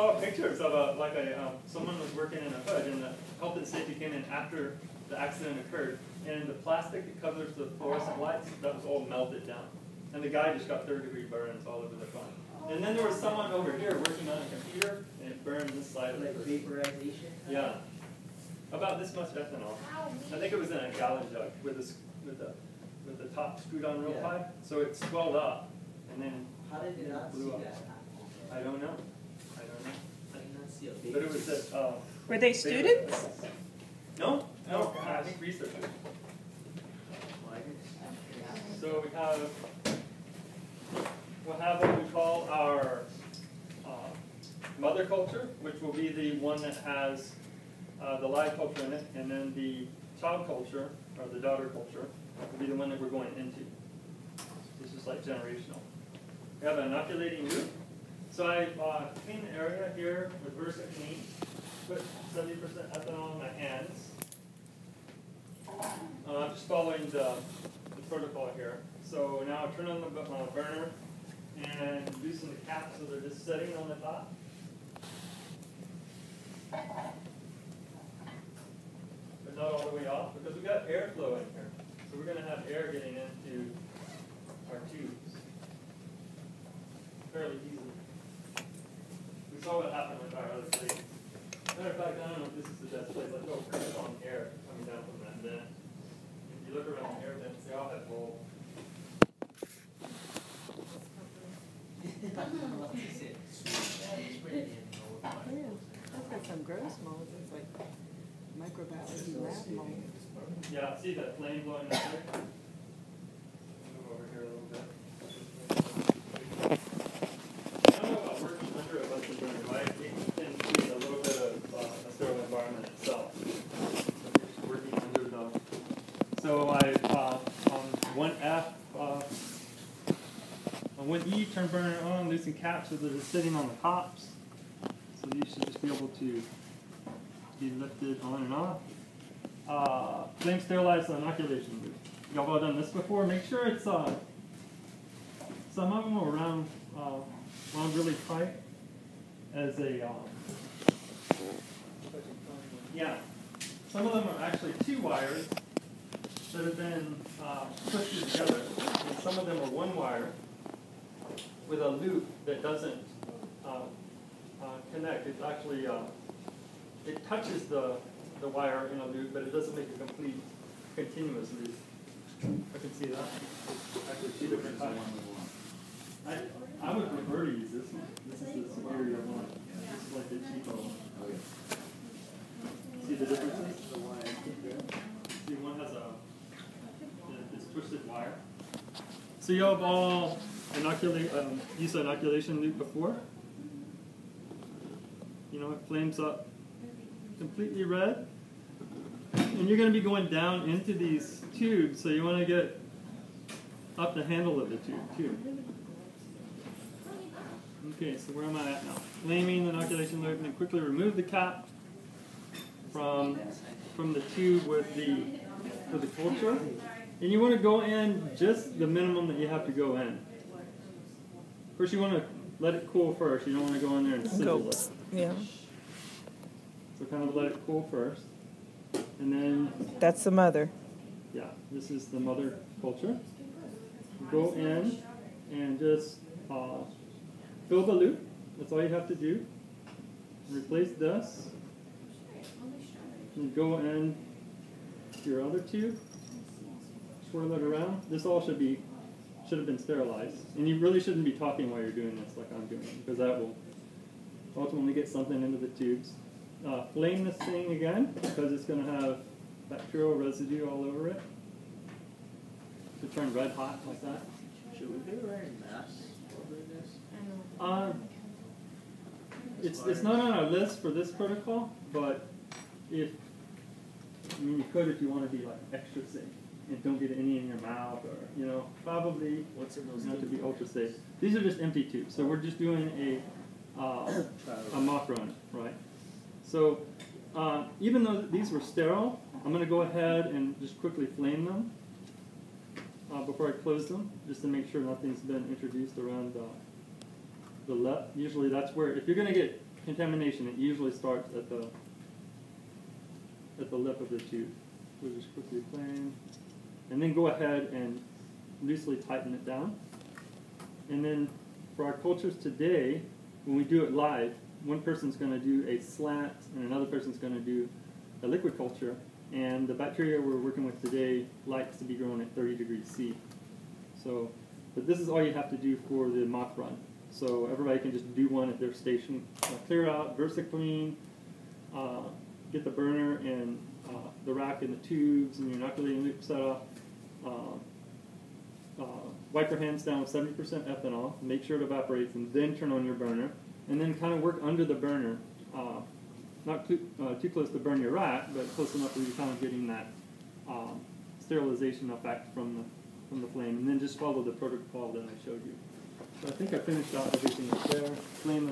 saw pictures of someone was working in a hood, and the health and safety came in after the accident occurred, and the plastic that covers the fluorescent lights, that was all melted down. And the guy just got third-degree burns all over the front. And then there was someone over here working on a computer, and it burned this side of the person. Vaporization? Yeah. About this much ethanol. I think it was in a gallon jug with the top screwed on real high. So it swelled up, and then how did it not blew see up. that? I don't know. I did not see a baby. But it was that. Were they students? No, I think researchers. So we'll have what we call our mother culture, which will be the one that has the live culture in it, and then the child culture, or the daughter culture, will be the one that we're going into. This is like generational. We have an inoculating loop. So I clean the area here with Versa Clean, put 70% ethanol in my hands. I'm just following the protocol here. So now I turn on the burner and loosen the cap so they're just setting on the top. But not all the way off because we've got airflow in here. So we're going to have air getting into our tubes fairly easily. We saw what happened with our other place. Matter of fact, I don't know if this is the best place. Let's go press on air coming down from that vent. If you look around the air vents, they all have holes. I've got some gross molds. It's like microbiology lab mold. Yeah, see that flame blowing up there? Move over here a little bit. I don't know about working under a bunch of burner, right? It can create a little bit of a sterile environment itself. Just working under the. So I on 1F, on 1E, turn burner on, loosen caps so that it's sitting on the tops. So you should just be able to be lifted on and off. Flame sterilized inoculation loop. Y'all all done this before? Make sure it's some of them are wound really tight as a yeah. Some of them are actually 2 wires that have been pushed together, and some of them are 1 wire with a loop that doesn't connect. It's actually it touches the wire in a loop, but it doesn't make a complete continuous loop. I can see that. Actually, 2 different types. I would prefer to use this one. This is the superior one. This is like the cheaper one. See the differences? See, one has this twisted wire. So you have all used inoculation loop before. You know, it flames up completely red. And you're going to be going down into these tubes, so you want to get up the handle of the tube, too. Okay, so where am I at now? Flaming the inoculation loop, and then quickly remove the cap from the tube with the culture. And you want to go in just the minimum that you have to go in. First, you want to let it cool first. You don't want to go in there and sizzle it. Yeah. So kind of let it cool first. And then... That's the mother. Yeah, this is the mother culture. Go in and just fill the loop. That's all you have to do. Replace this. And go in to your other tube. Swirl it around. This all should have been sterilized. And you really shouldn't be talking while you're doing this like I'm doing, because that will ultimately get something into the tubes. Flame this thing again, because it's going to have bacterial residue all over it. To turn red hot like that. Should we be wearing masks over this? It's not on our list for this protocol, but you could if you want to be like extra safe and don't get any in your mouth, or probably What's in those not to be ultra safe. These are just empty tubes, so we're just doing a mock run, right? So even though these were sterile, I'm going to go ahead and just quickly flame them before I close them, just to make sure nothing's been introduced around the left. Usually that's where, if you're going to get contamination, it usually starts at the lip of the tube. We'll just quickly plane, and then go ahead and loosely tighten it down. And then for our cultures today, when we do it live, one person's going to do a slant and another person's going to do a liquid culture. And the bacteria we're working with today likes to be grown at 30 degrees C. So, but this is all you have to do for the mock run. So everybody can just do one at their station. Clear out, VersaClean, get the burner and the rack and the tubes and your inoculating loop set up. Wipe your hands down with 70% ethanol, make sure it evaporates, and then turn on your burner. And then kind of work under the burner. Not too close to burn your rack, but close enough where you're kind of getting that sterilization effect from the flame. And then just follow the protocol that I showed you. So I think I finished out everything up there. Flame